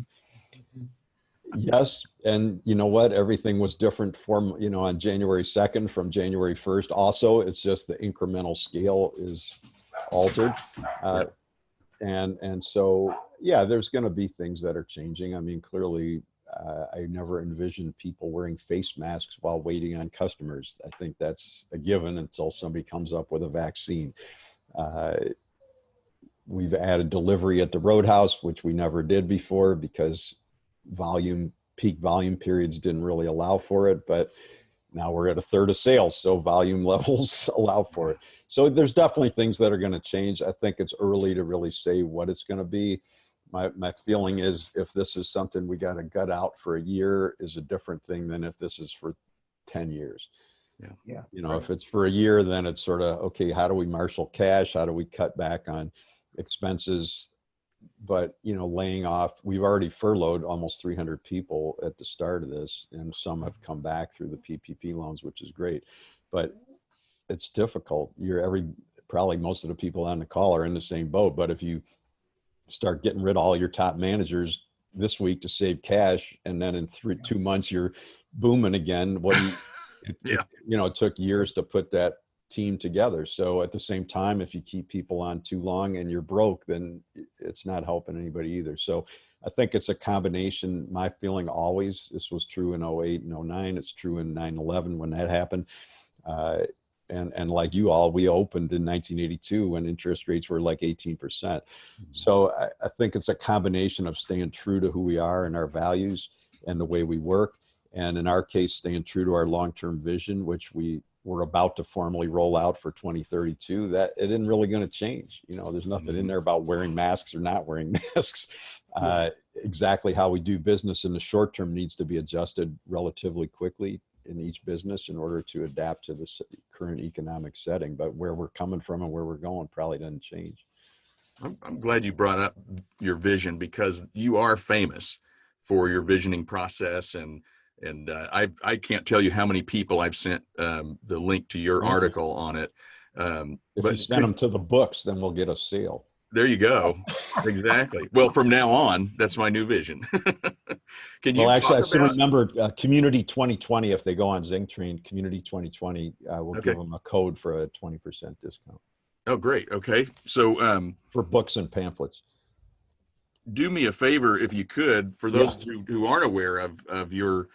yes. And you know what? Everything was different on January 2nd from January 1st. Also, it's just the incremental scale is altered. And so, yeah, there's going to be things that are changing. I mean, clearly, I never envisioned people wearing face masks while waiting on customers. I think that's a given until somebody comes up with a vaccine. We've added delivery at the Roadhouse, which we never did before because peak volume periods didn't really allow for it, but now we're at a third of sales, so volume levels allow for it. So there's definitely things that are going to change. I think it's early to really say what it's going to be. My feeling is if this is something we got to gut out for a year is a different thing than if this is for 10 years. Yeah. If it's for a year, then it's sort of, okay, how do we marshal cash? How do we cut back on expenses? But, laying off, we've already furloughed almost 300 people at the start of this, and some have come back through the PPP loans, which is great, but it's difficult. Probably most of the people on the call are in the same boat, but if you start getting rid of all your top managers this week to save cash, and then in 2 months you're booming again, it took years to put that team together. So at the same time, if you keep people on too long and you're broke, then it's not helping anybody either. So I think it's a combination. My feeling always, this was true in 08 and 09, it's true in 9/11 when that happened. And like you all, we opened in 1982 when interest rates were like 18%. So I think it's a combination of staying true to who we are and our values and the way we work. And in our case, staying true to our long-term vision, which we're about to formally roll out for 2032, that it isn't really going to change. There's nothing in there about wearing masks or not wearing masks. Exactly how we do business in the short term needs to be adjusted relatively quickly in each business in order to adapt to this current economic setting. But where we're coming from and where we're going probably doesn't change. I'm glad you brought up your vision, because you are famous for your visioning process. And I can't tell you how many people I've sent the link to your article on it. If you send them to the books, then we'll get a sale. There you go. Exactly. Well, from now on, that's my new vision. Can you actually, I should remember Community 2020. If they go on Zing Train, Community 2020, we'll give them a code for a 20% discount. Oh, great. Okay. So for books and pamphlets. Do me a favor, if you could, for those who aren't aware of your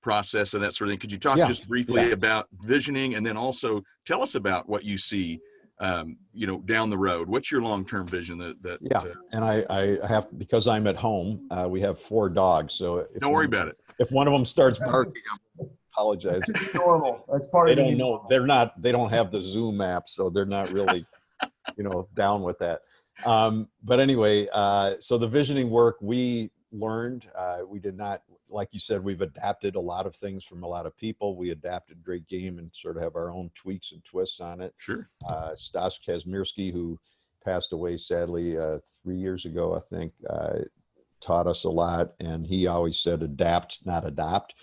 process and that sort of thing, could you talk just briefly about visioning, and then also tell us about what you see down the road? What's your long-term vision and I have, because I'm at home, we have 4 dogs, so don't worry about it. If one of them starts barking, I apologize. That's normal. That's part of it. They don't have the Zoom app, so they're not really down with that. But anyway, so the visioning work we learned, we did not, like you said, we've adapted a lot of things from a lot of people. We adapted Great Game and sort of have our own tweaks and twists on it. Sure. Stas Kazmierski, who passed away sadly 3 years ago, I think, taught us a lot. And he always said, adapt, not adopt,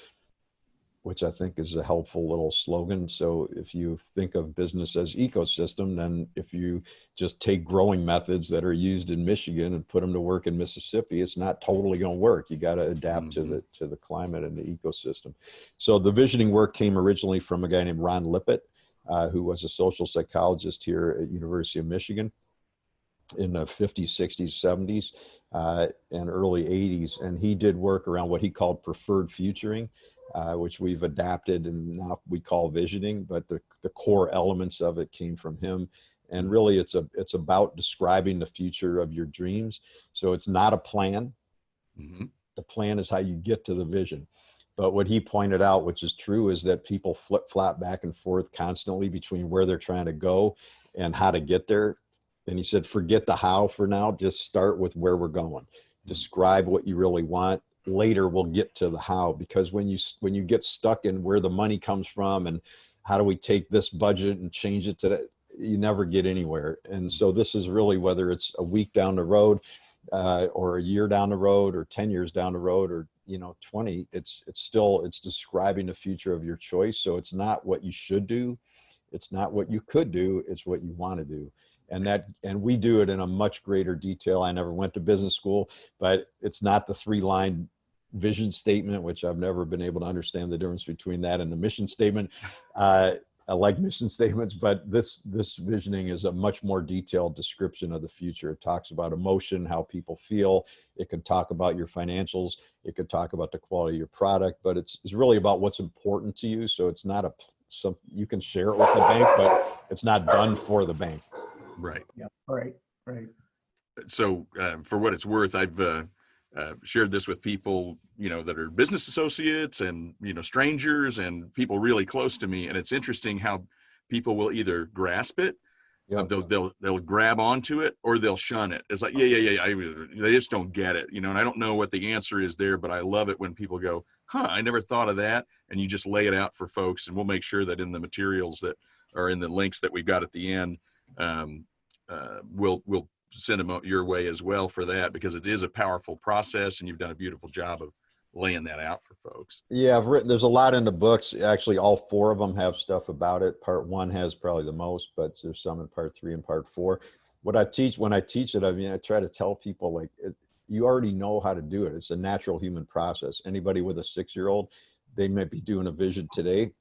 which I think is a helpful little slogan. So if you think of business as ecosystem, then if you just take growing methods that are used in Michigan and put them to work in Mississippi, it's not totally going to work. You got to adapt to the climate and the ecosystem. So the visioning work came originally from a guy named Ron Lippett, who was a social psychologist here at University of Michigan. in the 50s, 60s, 70s, and early 80s. And he did work around what he called preferred futuring, which we've adapted and now we call visioning, but the core elements of it came from him. And really it's about describing the future of your dreams. So it's not a plan. Mm-hmm. The plan is how you get to the vision. But what he pointed out, which is true, is that people flip-flop back and forth constantly between where they're trying to go and how to get there. And he said, forget the how for now, just start with where we're going. Describe what you really want. Later we'll get to the how, because when you get stuck in where the money comes from and how do we take this budget and change it to that, you never get anywhere. And so this is really, whether it's a week down the road, or a year down the road, or 10 years down the road, or 20, it's describing the future of your choice. So it's not what you should do, it's not what you could do, it's what you want to do. And we do it in a much greater detail. I never went to business school, but it's not the 3-line vision statement, which I've never been able to understand the difference between that and the mission statement. I like mission statements, but this visioning is a much more detailed description of the future. It talks about emotion, how people feel. It can talk about your financials. It could talk about the quality of your product, but it's really about what's important to you. So it's not you can share it with the bank, but it's not done for the bank. Right. Yeah. Right. So for what it's worth, I've shared this with people, that are business associates and, strangers and people really close to me. And it's interesting how people will either grasp it, they'll grab onto it, or they'll shun it. It's like, they just don't get it, and I don't know what the answer is there, but I love it when people go, I never thought of that. And you just lay it out for folks, and we'll make sure that in the materials that are in the links that we've got at the end, we'll send them your way as well for that, because it is a powerful process, and you've done a beautiful job of laying that out for folks. Yeah, there's a lot in the books. Actually, all 4 of them have stuff about it. Part 1 has probably the most, but there's some in part 3 and part 4. When I teach it, I try to tell people, you already know how to do it. It's a natural human process. Anybody with a 6-year-old, they might be doing a vision today.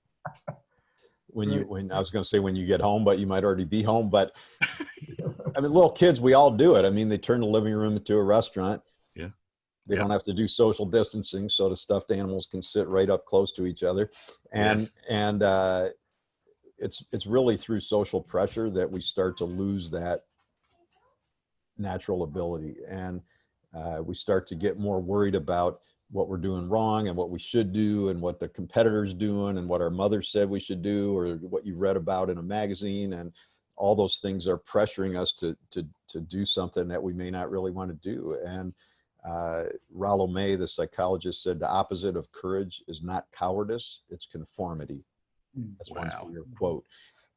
When I was going to say when you get home, but you might already be home. But little kids, we all do it. They turn the living room into a restaurant. Yeah. They don't have to do social distancing, so the stuffed animals can sit right up close to each other. And it's really through social pressure that we start to lose that natural ability, and we start to get more worried about what we're doing wrong and what we should do and what the competitor's doing and what our mother said we should do or what you read about in a magazine, and all those things are pressuring us to do something that we may not really want to do. And Rollo May, the psychologist, said the opposite of courage is not cowardice, it's conformity. That's one familiar quote.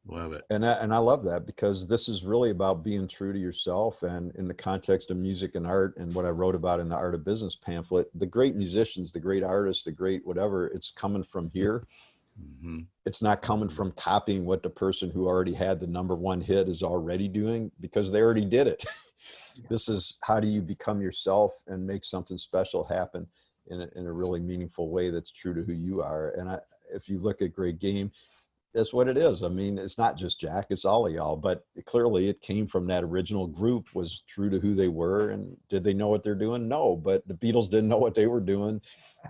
Love it. And I love that, because this is really about being true to yourself. And in the context of music and art, and what I wrote about in the Art of Business pamphlet, the great musicians, the great artists, the great whatever, it's coming from here. Mm-hmm. It's not coming from copying what the person who already had the #1 hit is already doing, because they already did it. This is how do you become yourself and make something special happen in a really meaningful way that's true to who you are. And if you look at Great Game, that's what it is. It's not just Jack, it's all of y'all, but clearly it came from that original group, was true to who they were. And did they know what they're doing? No, but the Beatles didn't know what they were doing,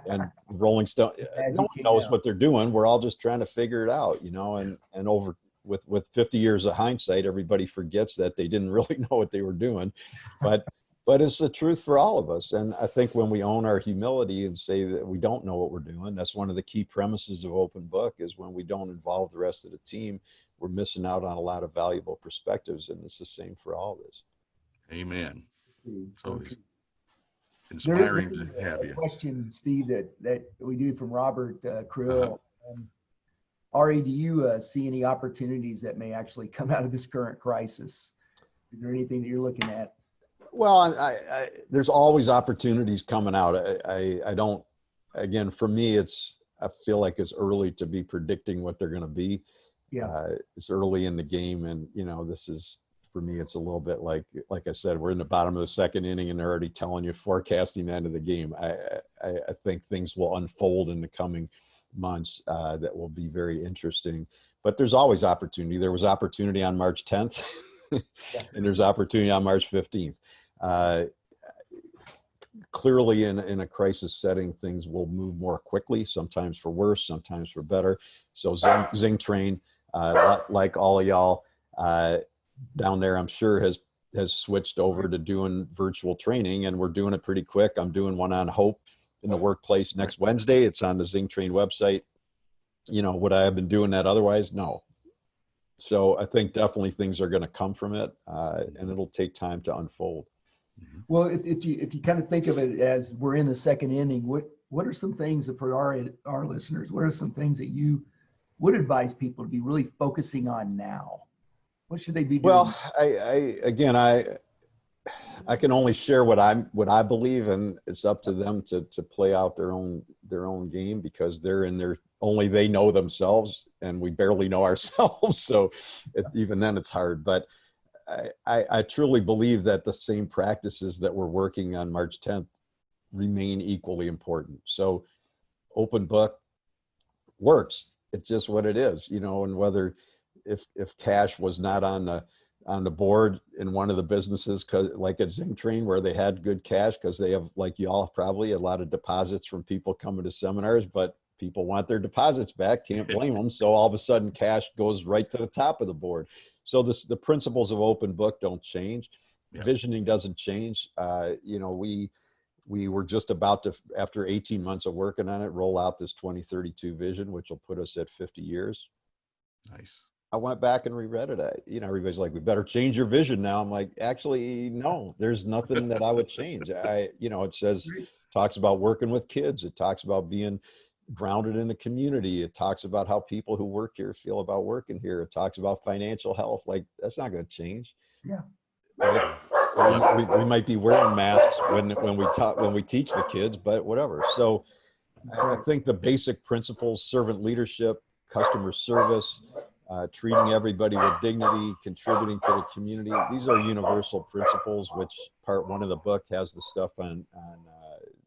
and Rolling Stone, no one knows what they're doing. We're all just trying to figure it out, and over with 50 years of hindsight, everybody forgets that they didn't really know what they were doing, but it's the truth for all of us. And I think when we own our humility and say that we don't know what we're doing, that's one of the key premises of Open Book, is when we don't involve the rest of the team, we're missing out on a lot of valuable perspectives. And it's the same for all of this. Amen. So inspiring to have you. Question, Steve, that we do from Robert Krill. Ari, do you see any opportunities that may actually come out of this current crisis? Is there anything that you're looking at? Well, there's always opportunities coming out. I don't, again, for me, I feel like it's early to be predicting what they're going to be. Yeah. It's early in the game. And, this is, for me, it's a little bit like I said, we're in the bottom of the 2nd inning and they're already telling you, forecasting the end of the game. I think things will unfold in the coming months that will be very interesting, but there's always opportunity. There was opportunity on March 10th. And there's opportunity on March 15th. Clearly in a crisis setting, things will move more quickly, sometimes for worse, sometimes for better. So Zing Train, like all of y'all down there, I'm sure has switched over to doing virtual training, and we're doing it pretty quick. I'm doing one on hope in the workplace next Wednesday. It's on the Zing Train website. You know, would I have been doing that otherwise? No. So I think definitely things are going to come from it, and it'll take time to unfold. Well, if you kind of think of it as we're in the second inning, what are some things that for our listeners, what are some things that you would advise people to be really focusing on now? What should they be doing? Well, I can only share what I believe, and it's up to them to play out their own game, because they're in their, only they know themselves, and we barely know ourselves. So even then it's hard, but I truly believe that the same practices that we're working on March 10th remain equally important. So open book works. It's just what it is, you know, and whether if cash was not on the board in one of the businesses, like at Zing Train, where they had good cash, because they have, like y'all, probably a lot of deposits from people coming to seminars, but people want their deposits back, can't blame them. So all of a sudden cash goes right to the top of the board. So the principles of open book don't change. Yep. Visioning doesn't change. You know, we were just about to, after 18 months of working on it, roll out this 2032 vision, which will put us at 50 years. Nice. I went back and reread it. You know, everybody's like, we better change your vision now. I'm like, actually, no, there's nothing that I would change. You know, it talks about working with kids. It talks about being grounded in the community. It talks about how people who work here feel about working here. It talks about financial health. Like, that's not going to change. Yeah. We might be wearing masks when we teach the kids, but whatever. So I think the basic principles: servant leadership, customer service, treating everybody with dignity, contributing to the community. These are universal principles, which part one of the book has the stuff on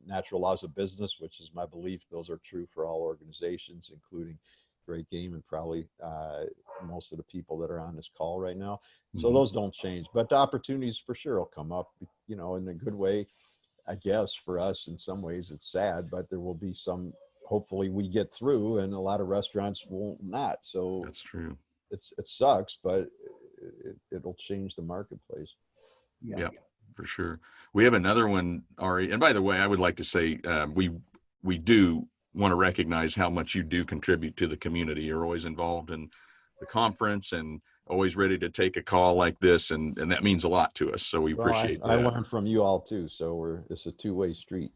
natural laws of business, which is my belief. Those are true for all organizations, including Great Game and probably most of the people that are on this call right now. So those don't change, but the opportunities for sure will come up, you know, in a good way. I guess for us, in some ways it's sad, but there will be some, hopefully we get through, and a lot of restaurants will not. So that's true. It sucks, but it'll change the marketplace. Yeah, for sure. We have another one, Ari. And by the way, I would like to say we do want to recognize how much you do contribute to the community. You're always involved in the conference and always ready to take a call like this. And that means a lot to us. So we appreciate that. I learned from you all too. So it's a two-way street.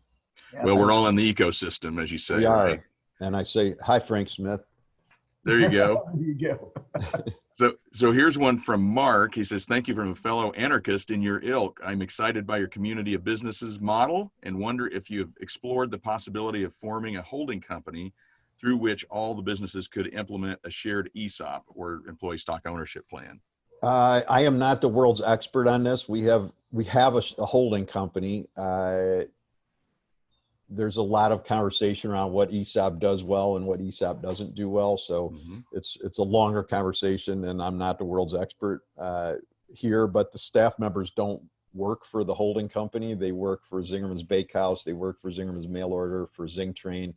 Well, we're all in the ecosystem, as you say. We are. Right? And I say, hi, Frank Smith. There you go. There you go. So here's one from Mark. He says, thank you from a fellow anarchist in your ilk. I'm excited by your community of businesses model and wonder if you've explored the possibility of forming a holding company through which all the businesses could implement a shared ESOP, or employee stock ownership plan. I am not the world's expert on this. We have a holding company. There's a lot of conversation around what ESOP does well and what ESOP doesn't do well. So it's a longer conversation, and I'm not the world's expert here, but the staff members don't work for the holding company. They work for Zingerman's Bakehouse. They work for Zingerman's Mail Order, for Zing Train,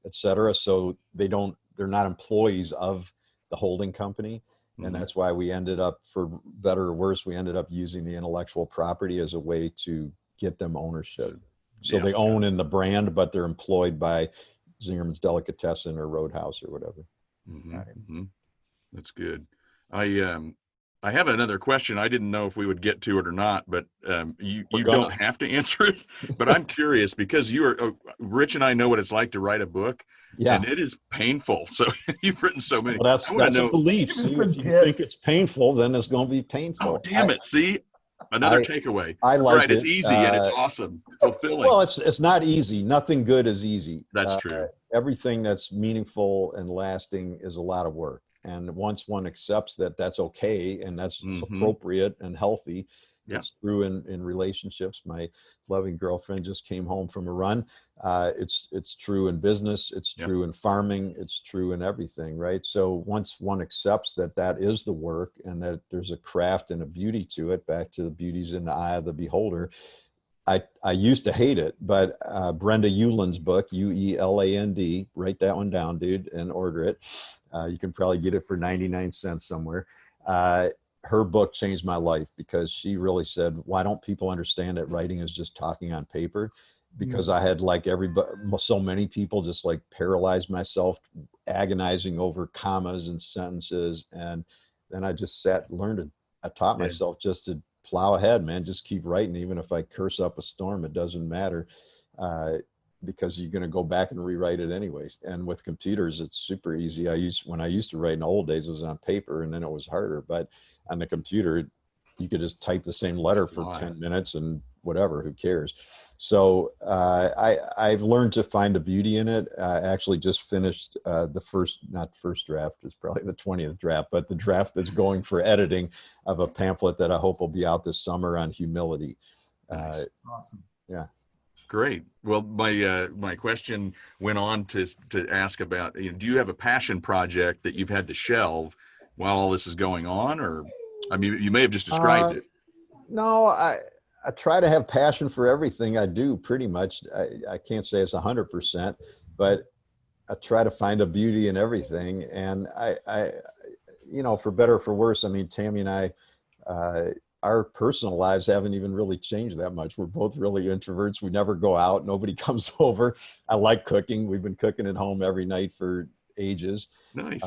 et cetera. So they're not employees of the holding company. And that's why we ended up, for better or worse, we ended up using the intellectual property as a way to get them ownership. So they own in the brand, but they're employed by Zingerman's Delicatessen or Roadhouse or whatever. That's good. I have another question. I didn't know if we would get to it or not, but you don't have to answer it. But I'm curious, because you are Rich, and I know what it's like to write a book, and it is painful. So you've written so many. Well, that's a belief. See, if you think it's painful, then it's going to be painful. Oh, damn it! See. Another takeaway. I like right, it's easy and it's awesome, fulfilling. Well, it's not easy. Nothing good is easy. That's true. Everything that's meaningful and lasting is a lot of work. And once one accepts that that's okay and that's appropriate and healthy, Yeah. It's true in relationships. My loving girlfriend just came home from a run. It's true in business. It's Yep. true in farming. It's true in everything, right? So once one accepts that that is the work and that there's a craft and a beauty to it, back to the beauty's in the eye of the beholder. I used to hate it, but Brenda Euland's book, Ueland, write that one down, dude, and order it. You can probably get it for 99 cents somewhere. Her book changed my life because she really said, why don't people understand that writing is just talking on paper? Because I had, like everybody, so many people, just like paralyzed myself, agonizing over commas and sentences. And then I just sat, learned, I taught myself just to plow ahead, man. Just keep writing. Even if I curse up a storm, it doesn't matter, because you're going to go back and rewrite it anyways. And with computers, it's super easy. When I used to write in the old days, it was on paper and then it was harder, but on the computer, you could just type the same letter for 10 minutes and whatever, who cares? So I've learned to find a beauty in it. I actually just finished not first draft, it's probably the 20th draft, but the draft that's going for editing of a pamphlet that I hope will be out this summer on humility. Nice. Awesome. Yeah. Great. Well, my question went on to ask about, do you have a passion project that you've had to shelve while all this is going on? Or, I mean, you may have just described it. No, I try to have passion for everything I do, pretty much. I can't say it's 100%, but I try to find a beauty in everything. And I for better or for worse, I mean, Tammy and I, our personal lives haven't even really changed that much. We're both really introverts. We never go out. Nobody comes over. I like cooking. We've been cooking at home every night for ages. Nice.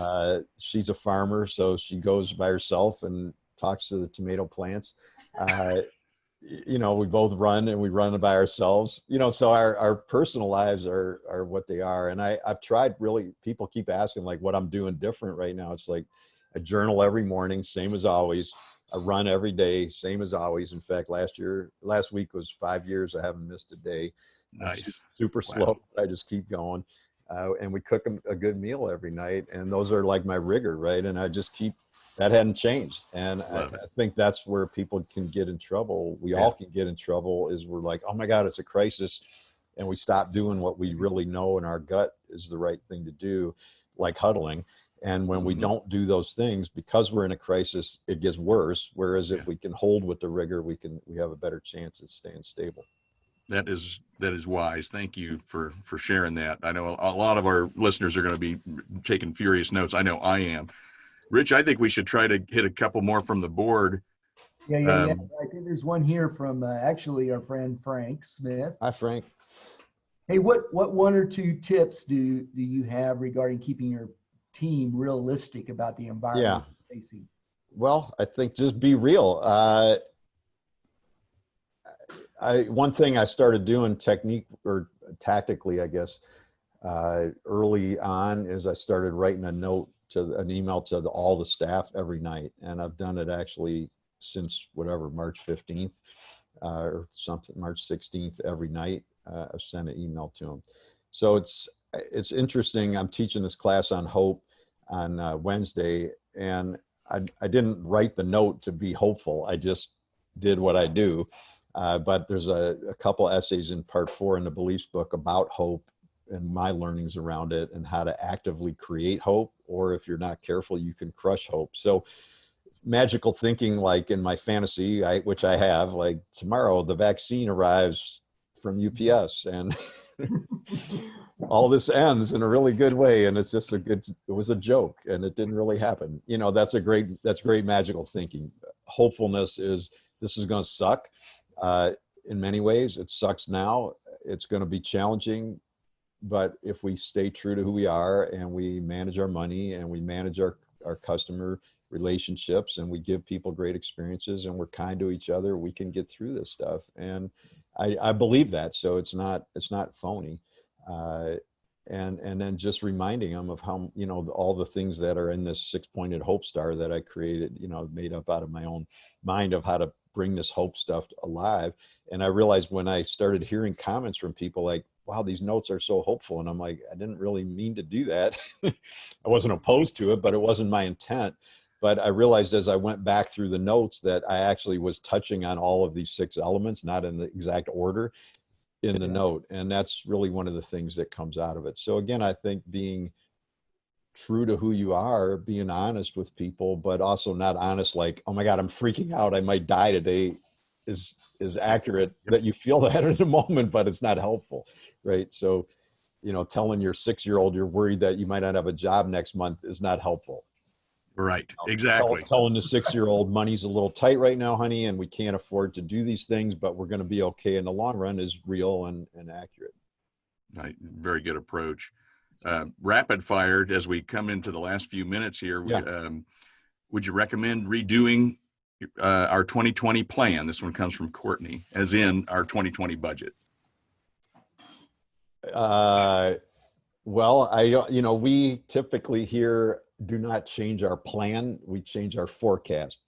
She's a farmer, so she goes by herself and talks to the tomato plants. We both run, and we run by ourselves, so our personal lives are what they are. And I've tried, really, people keep asking like what I'm doing different right now. It's like I journal every morning, same as always. I run every day, same as always. In fact, last week was 5 years. I haven't missed a day. Nice. Super slow. But I just keep going. And we cook a good meal every night. And those are like my rigor, right? And I just that hadn't changed. And I think that's where people can get in trouble. We all can get in trouble, is we're like, oh my God, it's a crisis. And we stop doing what we really know in our gut is the right thing to do, like huddling. And when we don't do those things, because we're in a crisis, it gets worse. Whereas if we can hold with the rigor, we have a better chance at staying stable. That is wise. Thank you for sharing that. I know a lot of our listeners are going to be taking furious notes. I know I am. Rich, I think we should try to hit a couple more from the board. Yeah. I think there's one here from actually our friend Frank Smith. Hi, Frank. Hey, what one or two tips do you have regarding keeping your team realistic about the environment you're facing? Well, I think just be real. One thing I started doing tactically, I guess, early on, is I started writing an email to all the staff every night. And I've done it actually since March 15th or something, March 16th, every night. I've sent an email to them. So it's interesting. I'm teaching this class on hope on Wednesday, and I didn't write the note to be hopeful. I just did what I do. But there's a couple essays in part 4 in the beliefs book about hope and my learnings around it and how to actively create hope, or if you're not careful, you can crush hope. So magical thinking, like in my fantasy, which I have, like tomorrow the vaccine arrives from UPS and all this ends in a really good way. And it's just it was a joke and it didn't really happen. That's great magical thinking. Hopefulness is, this is going to suck. In many ways, it sucks now. It's going to be challenging, but if we stay true to who we are and we manage our money and we manage our customer relationships and we give people great experiences and we're kind to each other, we can get through this stuff. And I believe that. So it's not phony. And then just reminding them of how, all the things that are in this 6-pointed hope star that I created, made up out of my own mind of how to bring this hope stuff alive. And I realized when I started hearing comments from people like, wow, these notes are so hopeful. And I'm like, I didn't really mean to do that. I wasn't opposed to it, but it wasn't my intent. But I realized as I went back through the notes that I actually was touching on all of these 6 elements, not in the exact order in the note. And that's really one of the things that comes out of it. So again, I think being true to who you are, being honest with people, but also not honest like, oh my God, I'm freaking out, I might die today, is accurate. That you feel that in a moment, but it's not helpful, right? So, you know, telling your 6-year-old you're worried that you might not have a job next month is not helpful. Right, exactly. Telling the 6-year-old money's a little tight right now, honey, and we can't afford to do these things, but we're going to be okay in the long run is real and accurate. Right. Very good approach. Rapid fired as we come into the last few minutes here. Would you recommend redoing our 2020 plan? This one comes from Courtney, as in our 2020 budget. Well, we typically here do not change our plan. We change our forecast.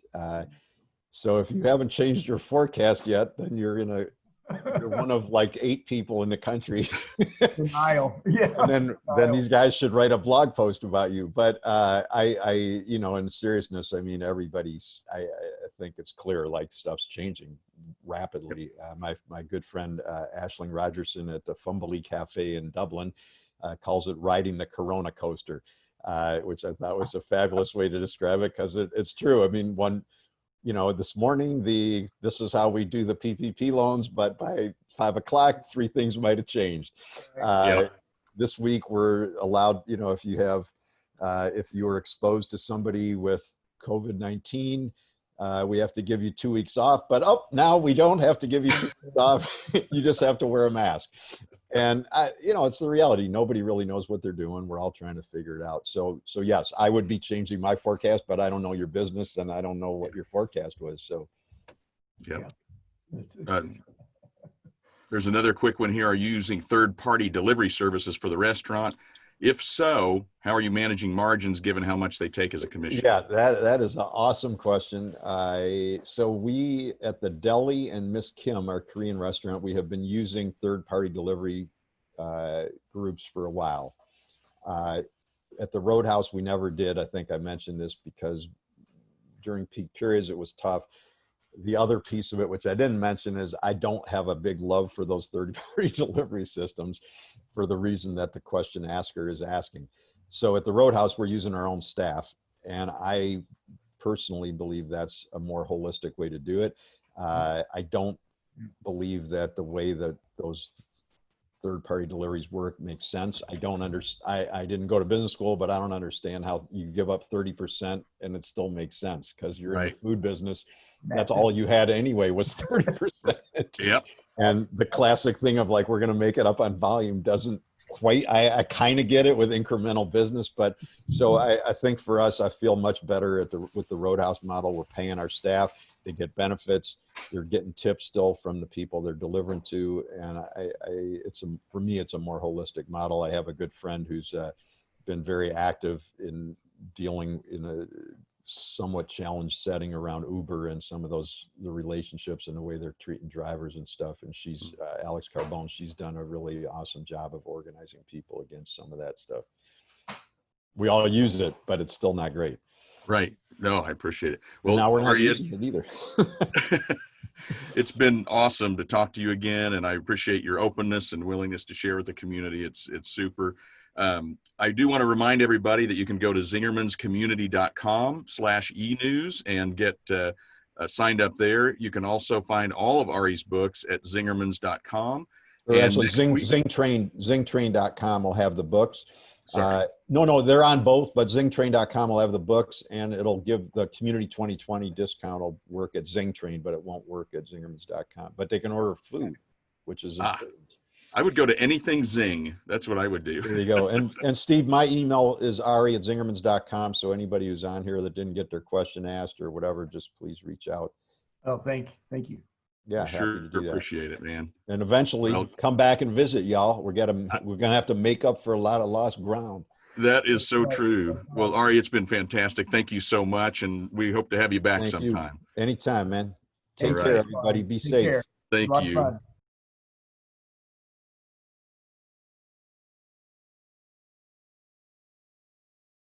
So if you haven't changed your forecast yet, then you're one of like 8 people in the country. Denial. Yeah. And then these guys should write a blog post about you. But in seriousness, I mean, I think it's clear, like, stuff's changing rapidly. My good friend Aisling Rogerson at the Fumbly Cafe in Dublin calls it riding the Corona coaster, which I thought was a fabulous way to describe it, because it's true. I mean, this morning, this is how we do the PPP loans, but by 5 o'clock, 3 things might have changed. This week, we're allowed, if you were exposed to somebody with COVID-19, we have to give you 2 weeks off, but now we don't have to give you 2 weeks off. You just have to wear a mask. And it's the reality. Nobody really knows what they're doing. We're all trying to figure it out. So yes, I would be changing my forecast, but I don't know your business and I don't know what your forecast was. So yeah. There's another quick one here. Are you using third-party delivery services for the restaurant? If so, how are you managing margins given how much they take as a commission? Yeah, that is an awesome question. So we at the Deli and Miss Kim, our Korean restaurant, we have been using third-party delivery groups for a while. At the Roadhouse, we never did. I think I mentioned this because during peak periods, it was tough. The other piece of it, which I didn't mention, is I don't have a big love for those third-party delivery systems for the reason that the question asker is asking. So at the Roadhouse, we're using our own staff, and I personally believe that's a more holistic way to do it. I don't believe that the way that those third-party deliveries work makes sense. I don't understand. I didn't go to business school, but I don't understand how you give up 30% and it still makes sense, because you're in the food business. That's all you had anyway was 30%. Yep. And the classic thing of like, we're going to make it up on volume doesn't quite, I kind of get it with incremental business, but so I think for us, I feel much better with the Roadhouse model. We're paying our staff, they get benefits, they're getting tips still from the people they're delivering to. And for me, it's a more holistic model. I have a good friend who's been very active in dealing in a somewhat challenged setting around Uber and some of the relationships and the way they're treating drivers and stuff. And she's Alex Carbone. She's done a really awesome job of organizing people against some of that stuff. We all use it, but it's still not great. Right. No, I appreciate it. Well, now we're not using it either. It's been awesome to talk to you again, and I appreciate your openness and willingness to share with the community. It's super. I do want to remind everybody that you can go to zingermanscommunity.com/enews and get signed up there. You can also find all of Ari's books at zingermans.com. Or actually, zingtrain.com will have the books. No, they're on both, but zingtrain.com will have the books, and it'll give the Community 2020 discount will work at Zingtrain, but it won't work at zingermans.com. But they can order food, which is important. I would go to anything Zing. That's what I would do. There you go. And Steve, my email is ari@zingermans.com. So anybody who's on here that didn't get their question asked or whatever, just please reach out. Oh, thank you. Yeah, sure. Appreciate it, man. And eventually come back and visit, y'all. We're gonna have to make up for a lot of lost ground. That is so true. Well, Ari, it's been fantastic. Thank you so much, and we hope to have you back sometime. Anytime, man. Take care, everybody. Be safe. Thank you.